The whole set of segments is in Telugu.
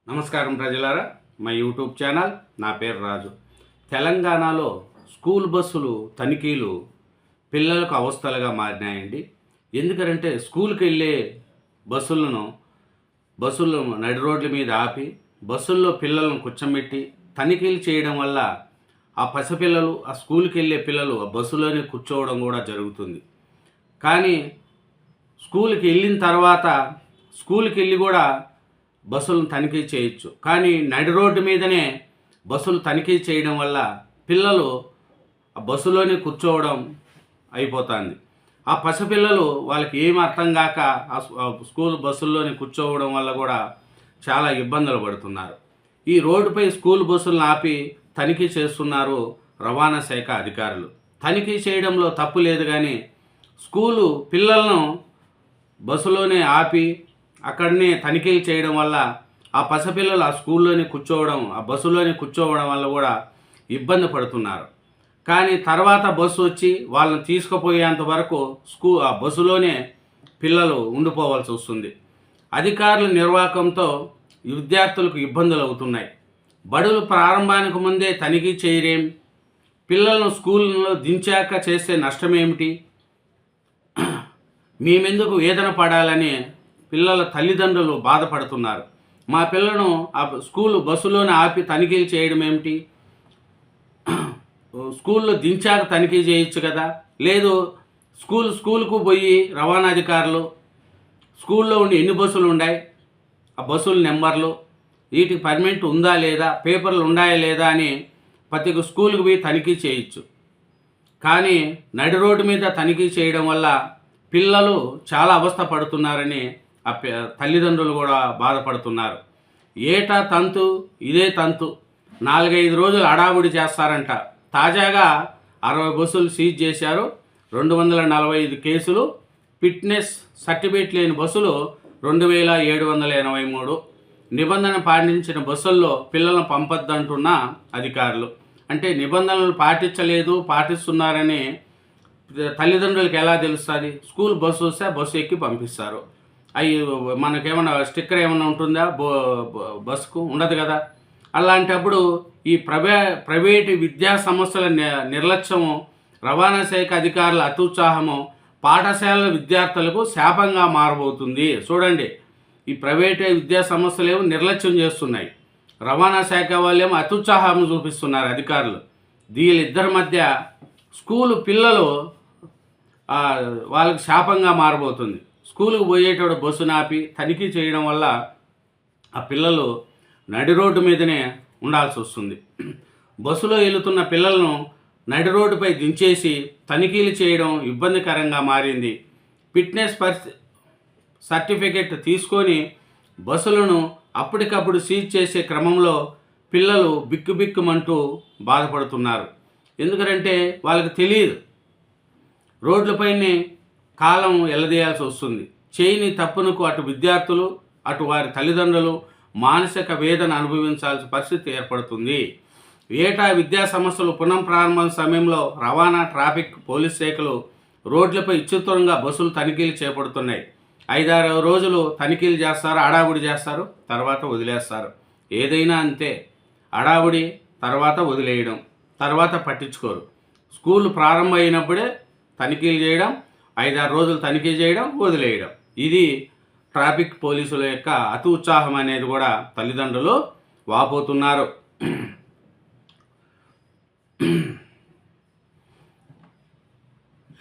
నమస్కారం ప్రజలారా, మా యూట్యూబ్ ఛానల్. నా పేరు రాజు. తెలంగాణలో స్కూల్ బస్సులు తనిఖీలు పిల్లలకు అవస్థలుగా మారినాయండి. ఎందుకంటే స్కూల్కి వెళ్ళే బస్సులను నడి రోడ్ల మీద ఆపి బస్సుల్లో పిల్లలను కూర్చోబెట్టి తనిఖీలు చేయడం వల్ల ఆ పసిపిల్లలు, ఆ స్కూల్కి వెళ్ళే పిల్లలు ఆ బస్సులోనే కూర్చోవడం కూడా జరుగుతుంది. కానీ స్కూల్కి వెళ్ళిన తర్వాత స్కూల్కి వెళ్ళి కూడా బస్సులను తనిఖీ చేయొచ్చు. కానీ నడి రోడ్డు మీదనే బస్సులు తనిఖీ చేయడం వల్ల పిల్లలు ఆ బస్సులోనే కూర్చోవడం అయిపోతుంది. ఆ పసిపిల్లలు వాళ్ళకి ఏం అర్థం కాక ఆ స్కూల్ బస్సుల్లోనే కూర్చోవడం వల్ల కూడా చాలా ఇబ్బందులు పడుతున్నారు. ఈ రోడ్డుపై స్కూల్ బస్సులను ఆపి తనిఖీ చేస్తున్నారు రవాణా శాఖ అధికారులు. తనిఖీ చేయడంలో తప్పు లేదు, కానీ స్కూలు పిల్లలను బస్సులోనే ఆపి అక్కడనే తనిఖీలు చేయడం వల్ల ఆ పసిపిల్లలు ఆ స్కూల్లోనే కూర్చోవడం, ఆ బస్సులోనే కూర్చోవడం వల్ల కూడా ఇబ్బంది పడుతున్నారు. కానీ తర్వాత బస్సు వచ్చి వాళ్ళని తీసుకుపోయేంత వరకు ఆ బస్సులోనే పిల్లలు ఉండిపోవాల్సి వస్తుంది. అధికారుల నిర్వాహకంతో విద్యార్థులకు ఇబ్బందులు అవుతున్నాయి. బడులు ప్రారంభానికి ముందే తనిఖీ చేయరేం? పిల్లలను స్కూల్లో దించాక చేసే నష్టమేమిటి? మేమెందుకు వేదన పడాలని పిల్లల తల్లిదండ్రులు బాధపడుతున్నారు. మా పిల్లలను ఆ స్కూలు బస్సులోనే ఆపి తనిఖీలు చేయడం ఏమిటి? స్కూల్లో దించాక తనిఖీ చేయొచ్చు కదా. లేదు, స్కూల్కు పోయి రవాణా అధికారులు స్కూల్లో ఉండి ఎన్ని బస్సులు ఉన్నాయి, ఆ బస్సుల నెంబర్లు, వీటికి పర్మిట్ ఉందా లేదా, పేపర్లు ఉన్నాయా లేదా అని ప్రతి స్కూల్కి పోయి తనిఖీ చేయొచ్చు. కానీ నడి రోడ్డు మీద తనిఖీ చేయడం వల్ల పిల్లలు చాలా అవస్థ పడుతున్నారని ఆ తల్లిదండ్రులు కూడా బాధపడుతున్నారు. ఏటా తంతు ఇదే తంతు, 4-5 రోజులు హడావుడి చేస్తారంట. తాజాగా 60 బస్సులు సీజ్ చేశారు. 245 కేసులు. ఫిట్నెస్ సర్టిఫికేట్ లేని బస్సులు 2783. నిబంధన పాటించిన బస్సుల్లో పిల్లలను పంపొద్దంటున్న అధికారులు. అంటే నిబంధనలు పాటిస్తున్నారని తల్లిదండ్రులకు ఎలా తెలుస్తుంది? స్కూల్ బస్సు వస్తే బస్సు ఎక్కి పంపిస్తారు. అవి మనకేమన్నా స్టిక్కర్ ఏమన్నా ఉంటుందా? బస్సుకు ఉండదు కదా. అలాంటప్పుడు ఈ ప్రైవేటు విద్యా సంస్థల నిర్లక్ష్యము, రవాణా శాఖ అధికారుల అత్యుత్సాహము పాఠశాలల విద్యార్థులకు శాపంగా మారబోతుంది. చూడండి, ఈ ప్రైవేటు విద్యా సంస్థలేమో నిర్లక్ష్యం చేస్తున్నాయి, రవాణా శాఖ వాళ్ళేమో అత్యుత్సాహం చూపిస్తున్నారు అధికారులు. వీళ్ళిద్దరి మధ్య స్కూలు పిల్లలు వాళ్ళకి శాపంగా మారబోతుంది. స్కూలుకు పోయేటప్పుడు బస్సు నాపి తనిఖీ చేయడం వల్ల ఆ పిల్లలు నడి రోడ్డు మీదనే ఉండాల్సి వస్తుంది. బస్సులో వెళుతున్న పిల్లలను నడి రోడ్డుపై దించేసి తనిఖీలు చేయడం ఇబ్బందికరంగా మారింది. ఫిట్నెస్ సర్టిఫికెట్ తీసుకొని బస్సులను అప్పటికప్పుడు సీజ్ చేసే క్రమంలో పిల్లలు బిక్కుబిక్కుమంటూ బాధపడుతున్నారు. ఎందుకంటే వాళ్ళకి తెలియదు, రోడ్లపైనే కాలం ఎల్లదీయాల్సి వస్తుంది. చేయని తప్పునకు అటు విద్యార్థులు, అటు వారి తల్లిదండ్రులు మానసిక వేదన అనుభవించాల్సిన పరిస్థితి ఏర్పడుతుంది. ఏటా విద్యా సంస్థలు పునఃప్రారంభం సమయంలో రవాణా, ట్రాఫిక్, పోలీస్ శాఖలు రోడ్లపై విస్తృతంగా బస్సులు తనిఖీలు చేపడుతున్నాయి. 5-6 రోజులు తనిఖీలు చేస్తారు, హడావుడి చేస్తారు, తర్వాత వదిలేస్తారు. ఏదైనా అంతే, హడావుడి, తర్వాత వదిలేయడం, తర్వాత పట్టించుకోరు. స్కూల్ ప్రారంభం అయినప్పుడే తనిఖీలు చేయడం, 5-6 రోజులు తనిఖీ చేయడం, వదిలేయడం. ఇది ట్రాఫిక్ పోలీసుల యొక్క అతి ఉత్సాహం అనేది కూడా తల్లిదండ్రులు వాపోతున్నారు.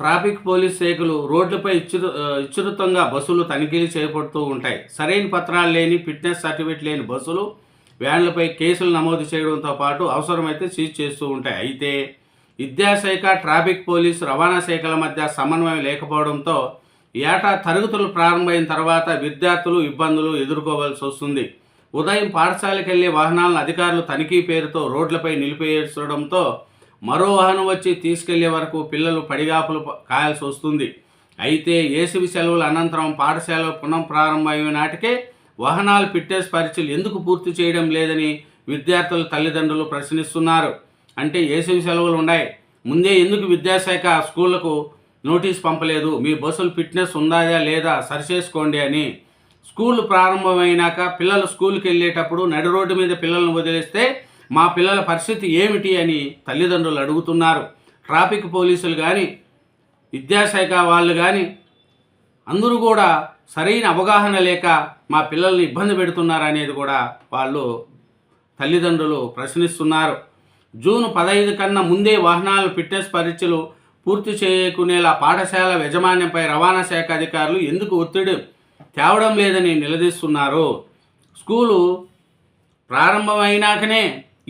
ట్రాఫిక్ పోలీస్ శాఖలు రోడ్లపై విస్తృతంగా బస్సులు తనిఖీలు చేపడుతూ ఉంటాయి. సరైన పత్రాలు లేని, ఫిట్నెస్ సర్టిఫికేట్ లేని బస్సులు, వ్యాన్లపై కేసులు నమోదు చేయడంతో పాటు అవసరమైతే సీజ్ చేస్తూ ఉంటాయి. అయితే విద్యాశాఖ, ట్రాఫిక్ పోలీసు, రవాణా శాఖల మధ్య సమన్వయం లేకపోవడంతో ఏటా తరగతులు ప్రారంభమైన తర్వాత విద్యార్థులు ఇబ్బందులు ఎదుర్కోవాల్సి వస్తుంది. ఉదయం పాఠశాలకు వెళ్లే వాహనాలను అధికారులు తనిఖీ పేరుతో రోడ్లపై నిలిపేయడంతో మరో వాహనం వచ్చి తీసుకెళ్లే వరకు పిల్లలు పడిగాపులు కాయాల్సి వస్తుంది. అయితే వేసవి సెలవుల అనంతరం పాఠశాల పునఃప్రారంభమైన నాటికే వాహనాలు ఫిట్నెస్ పరీక్షలు ఎందుకు పూర్తి చేయడం లేదని విద్యార్థుల తల్లిదండ్రులు ప్రశ్నిస్తున్నారు. అంటే వేసవి సెలవులు ఉన్నాయి, ముందే ఎందుకు విద్యాశాఖ స్కూళ్లకు నోటీస్ పంపలేదు, మీ బస్సులు ఫిట్నెస్ ఉందా లేదా సరిచేసుకోండి అని స్కూల్ ప్రారంభమైనాక పిల్లలు స్కూల్కి వెళ్ళేటప్పుడు నడి రోడ్డు మీద పిల్లలను వదిలేస్తే మా పిల్లల పరిస్థితి ఏమిటి అని తల్లిదండ్రులు అడుగుతున్నారు. ట్రాఫిక్ పోలీసులు కానీ విద్యాశాఖ వాళ్ళు కానీ అందరూ కూడా సరైన అవగాహన లేక మా పిల్లల్ని ఇబ్బంది పెడుతున్నారు అనేది కూడా వాళ్ళు తల్లిదండ్రులు ప్రశ్నిస్తున్నారు. జూన్ 15 కన్నా ముందే వాహనాల ఫిట్నెస్ పరీక్షలు పూర్తి చేసుకునేలా పాఠశాల యాజమాన్యంపై రవాణా శాఖ అధికారులు ఎందుకు ఒత్తిడి తేవడం లేదని నిలదీస్తున్నారు. స్కూలు ప్రారంభమైనాకనే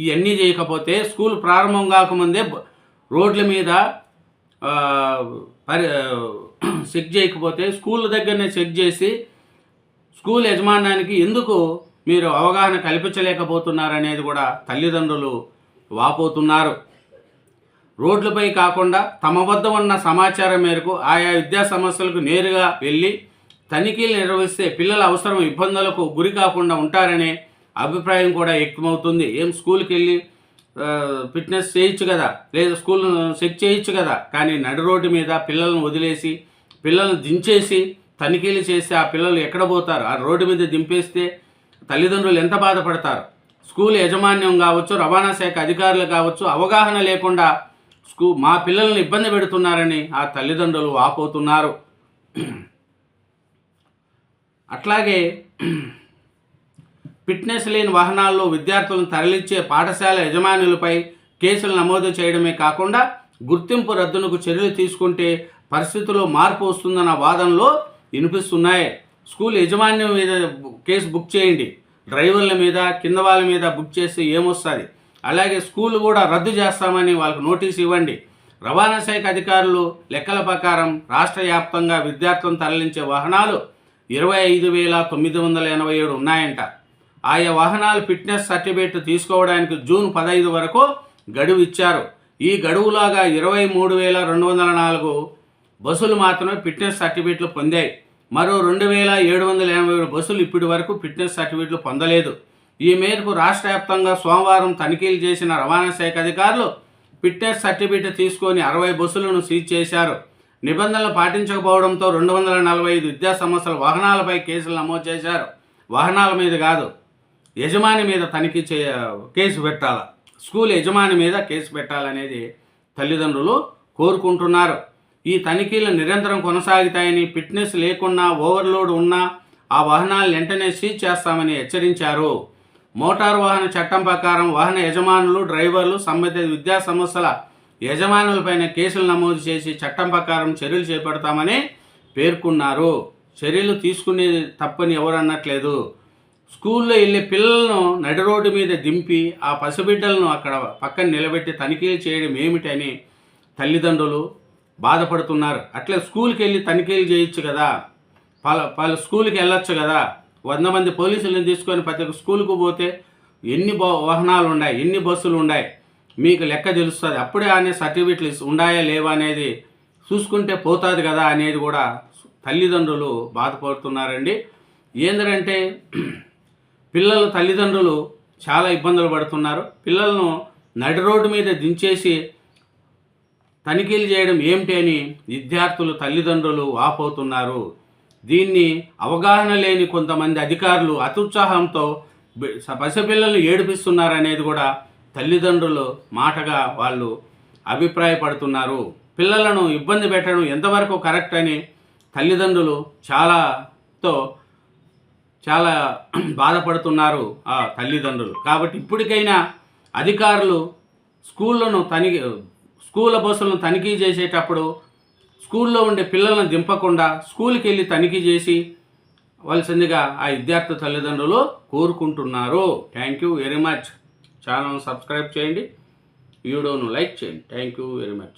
ఇవన్నీ చేయకపోతే స్కూల్ ప్రారంభం కాకముందే రోడ్ల మీద చెక్ చేయకపోతే స్కూల్ దగ్గరనే చెక్ చేసి స్కూల్ యజమానానికి ఎందుకు మీరు అవగాహన కల్పించలేకపోతున్నారనేది కూడా తల్లిదండ్రులు వాపోతున్నారు. రోడ్లపై కాకుండా తమ వద్ద ఉన్న సమాచారం మేరకు ఆయా విద్యా సంస్థలకు నేరుగా వెళ్ళి తనిఖీలు నిర్వహిస్తే పిల్లల అవసరం ఇబ్బందులకు గురి కాకుండా ఉంటారనే అభిప్రాయం కూడా వ్యక్తమవుతుంది. స్కూల్కి వెళ్ళి ఫిట్నెస్ చేయొచ్చు కదా, లేదా స్కూల్ చెక్ చేయొచ్చు కదా, కానీ నడి రోడ్డు మీద పిల్లలను వదిలేసి పిల్లలను దించేసి తనిఖీలు చేసి ఆ పిల్లలు ఎక్కడ పోతారు? ఆ రోడ్డు మీద దింపేస్తే తల్లిదండ్రులు ఎంత బాధపడతారు? స్కూల్ యాజమాన్యం కావచ్చు, రవాణా శాఖ అధికారులు కావచ్చు, అవగాహన లేకుండా మా పిల్లల్ని ఇబ్బంది పెడుతున్నారని ఆ తల్లిదండ్రులు వాపోతున్నారు. అట్లాగే ఫిట్నెస్ లేని వాహనాల్లో విద్యార్థులను తరలించే పాఠశాల యజమానులపై కేసులు నమోదు చేయడమే కాకుండా గుర్తింపు రద్దునకు చర్యలు తీసుకుంటే పరిస్థితుల్లో మార్పు వస్తుందన్న వాదనలో వినిపిస్తున్నాయి. స్కూల్ యాజమాన్యం మీద కేసు బుక్ చేయండి, డ్రైవర్ల మీద కింద వాళ్ళ మీద బుక్ చేస్తే ఏమొస్తుంది? అలాగే స్కూల్ కూడా రద్దు చేస్తామని వాళ్ళకు నోటీస్ ఇవ్వండి. రవాణా శాఖ అధికారులు లెక్కల ప్రకారం రాష్ట్ర వ్యాప్తంగా విద్యార్థులను తరలించే వాహనాలు 25,987 ఉన్నాయంట. ఆయా వాహనాలు ఫిట్నెస్ సర్టిఫికేట్ తీసుకోవడానికి జూన్ 15 వరకు గడువు ఇచ్చారు. ఈ గడువులాగా 23,204 బస్సులు మాత్రమే ఫిట్నెస్ సర్టిఫికేట్లు పొందాయి. మరో 2,787 బస్సులు ఇప్పటి వరకు ఫిట్నెస్ సర్టిఫికేట్లు పొందలేదు. ఈ మేరకు రాష్ట్ర వ్యాప్తంగా సోమవారం తనిఖీలు చేసిన రవాణా శాఖ అధికారులు ఫిట్నెస్ సర్టిఫికేట్ తీసుకొని 60 బస్సులను సీజ్ చేశారు. నిబంధనలు పాటించకపోవడంతో 245 విద్యా సంస్థల వాహనాలపై కేసులు నమోదు చేశారు. వాహనాల మీద కాదు, యజమాని మీద కేసు పెట్టాలి. స్కూల్ యజమాని మీద కేసు పెట్టాలనేది తల్లిదండ్రులు కోరుకుంటున్నారు. ఈ తనిఖీలు నిరంతరం కొనసాగుతాయని, ఫిట్నెస్ లేకున్నా ఓవర్లోడ్ ఉన్నా ఆ వాహనాలు వెంటనే సీజ్ చేస్తామని హెచ్చరించారు. మోటారు వాహన చట్టం ప్రకారం వాహన యజమానులు, డ్రైవర్లు, సంబంధిత విద్యా సంస్థల యజమానులపైన కేసులు నమోదు చేసి చట్టం ప్రకారం చర్యలు చేపడతామని పేర్కొన్నారు. చర్యలు తీసుకునేది తప్పని ఎవరు అనట్లేదు. స్కూల్లో వెళ్ళే పిల్లలను నడి రోడ్డు మీద దింపి ఆ పసిబిడ్డలను అక్కడ పక్కన నిలబెట్టి తనిఖీలు చేయడం ఏమిటని తల్లిదండ్రులు బాధపడుతున్నారు. అట్లా స్కూల్కి వెళ్ళి తనిఖీలు చేయొచ్చు కదా, వాళ్ళ స్కూల్కి వెళ్ళొచ్చు కదా. 100 మంది పోలీసులను తీసుకొని ప్రతి ఒక్క స్కూల్కు పోతే ఎన్ని వాహనాలు ఉన్నాయి, ఎన్ని బస్సులు ఉన్నాయి, మీకు లెక్క తెలుస్తుంది. అప్పుడే అనే సర్టిఫికెట్లు ఉన్నాయా లేవా అనేది చూసుకుంటే పోతుంది కదా అనేది కూడా తల్లిదండ్రులు బాధపడుతున్నారండి. ఏంటంటే తల్లిదండ్రులు చాలా ఇబ్బందులు పడుతున్నారు. పిల్లలను నడి రోడ్డు మీద దించేసి తనిఖీలు చేయడం ఏమిటి అని విద్యార్థులు తల్లిదండ్రులు వాపోతున్నారు. దీన్ని అవగాహన లేని కొంతమంది అధికారులు అత్యుత్సాహంతో పసిపిల్లలను ఏడిపిస్తున్నారనేది కూడా తల్లిదండ్రులు మాటగా వాళ్ళు అభిప్రాయపడుతున్నారు. పిల్లలను ఇబ్బంది పెట్టడం ఎంతవరకు కరెక్ట్ అని తల్లిదండ్రులు చాలా బాధపడుతున్నారు ఆ తల్లిదండ్రులు. కాబట్టి ఇప్పటికైనా అధికారులు స్కూళ్ళ బస్సులను తనిఖీ చేసేటప్పుడు స్కూల్లో ఉండే పిల్లలను దింపకుండా స్కూల్కి వెళ్ళి తనిఖీ చేసి వలసిందిగా ఆ విద్యార్థి తల్లిదండ్రులు కోరుకుంటున్నారు. Thank you very much. ఛానల్ను సబ్స్క్రైబ్ చేయండి, వీడియోను లైక్ చేయండి. Thank you very much.